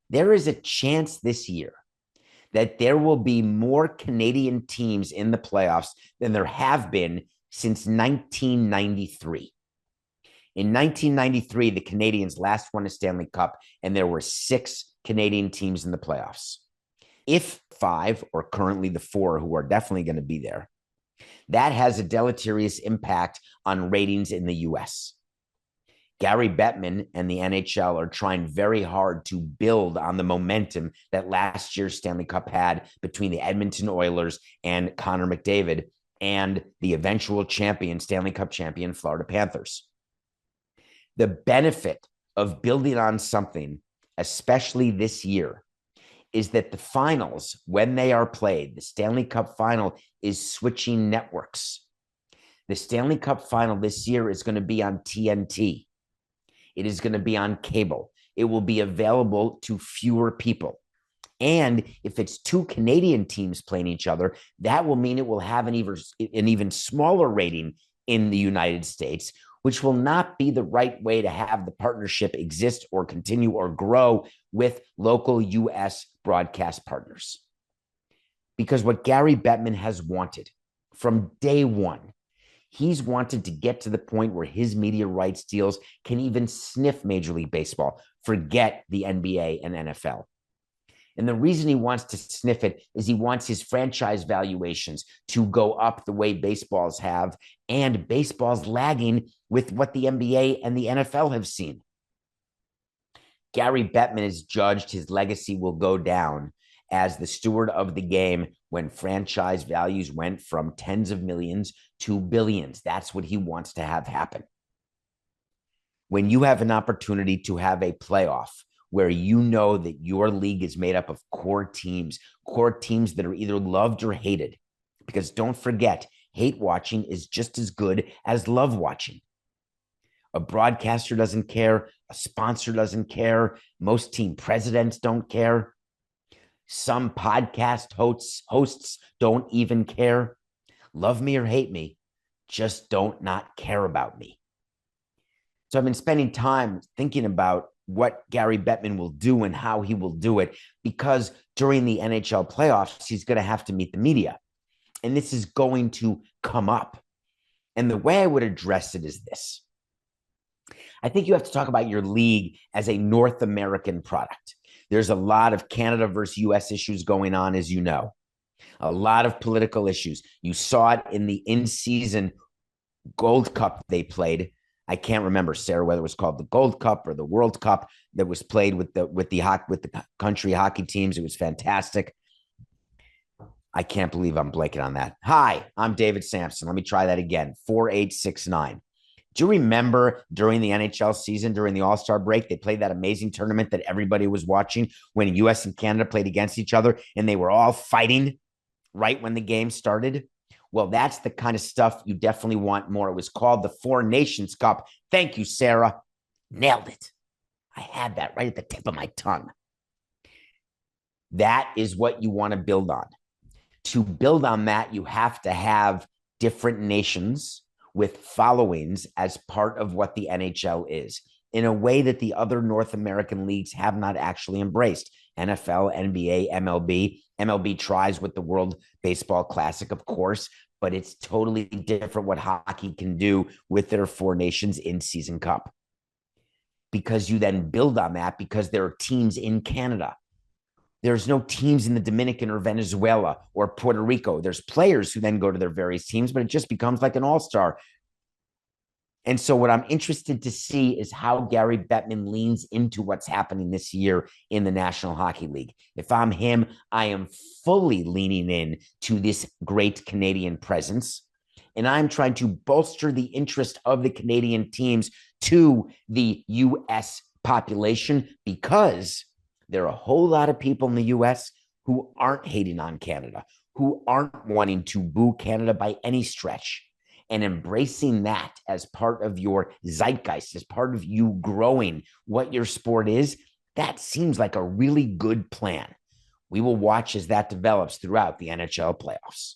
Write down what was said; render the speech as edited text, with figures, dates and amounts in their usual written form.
There is a chance this year that there will be more Canadian teams in the playoffs than there have been since 1993. In 1993, the Canadians last won a Stanley Cup, and there were 6 Canadian teams in the playoffs. If 5, or currently the 4 who are definitely going to be there, that has a deleterious impact on ratings in the US. Gary Bettman and the NHL are trying very hard to build on the momentum that last year's Stanley Cup had between the Edmonton Oilers and Connor McDavid and the eventual champion, Stanley Cup champion, Florida Panthers. The benefit of building on something, especially this year, is that the finals, when they are played, the Stanley Cup final is switching networks. The Stanley Cup final this year is going to be on TNT. It is going to be on cable. It will be available to fewer people. And if it's 2 Canadian teams playing each other, that will mean it will have an even smaller rating in the United States, which will not be the right way to have the partnership exist or continue or grow with local US broadcast partners. Because what Gary Bettman has wanted from day one, he's wanted to get to the point where his media rights deals can even sniff Major League Baseball, forget the NBA and NFL. And the reason he wants to sniff it is he wants his franchise valuations to go up the way baseballs have, and baseball's lagging with what the NBA and the NFL have seen. Gary Bettman is judged his legacy will go down as the steward of the game when franchise values went from tens of millions to billions. That's what he wants to have happen. When you have an opportunity to have a playoff where you know that your league is made up of core teams that are either loved or hated, because don't forget, hate watching is just as good as love watching. A broadcaster doesn't care. A sponsor doesn't care. Most team presidents don't care. Some podcast hosts don't even care. Love me or hate me, just don't not care about me. So I've been spending time thinking about what Gary Bettman will do and how he will do it, because during the NHL playoffs, he's going to have to meet the media. And this is going to come up. And the way I would address it is this. I think you have to talk about your league as a North American product. There's a lot of Canada versus US issues going on, as you know. A lot of political issues. You saw it in the in-season Gold Cup they played. I can't remember, Sarah, whether it was called the Gold Cup or the World Cup that was played with the country hockey teams. It was fantastic. I can't believe I'm blanking on that. Hi, I'm David Samson. Let me try that again. 4869. Do you remember during the NHL season, during the All-Star break, they played that amazing tournament that everybody was watching when US and Canada played against each other and they were all fighting right when the game started? Well, that's the kind of stuff you definitely want more. It was called the Four Nations Cup. Thank you, Sarah. Nailed it. I had that right at the tip of my tongue. That is what you want to build on. To build on that, you have to have different nations with followings as part of what the NHL is, in a way that the other North American leagues have not actually embraced. NFL, NBA, MLB. MLB tries with the World Baseball Classic, of course, but it's totally different what hockey can do with their Four Nations in-season cup. Because you then build on that, because there are teams in Canada. There's no teams in the Dominican or Venezuela or Puerto Rico. There's players who then go to their various teams, but it just becomes like an all-star. And so what I'm interested to see is how Gary Bettman leans into what's happening this year in the National Hockey League. If I'm him, I am fully leaning in to this great Canadian presence. And I'm trying to bolster the interest of the Canadian teams to the U.S. population, because there are a whole lot of people in the U.S. who aren't hating on Canada, who aren't wanting to boo Canada by any stretch. And embracing that as part of your zeitgeist, as part of you growing what your sport is, that seems like a really good plan. We will watch as that develops throughout the NHL playoffs.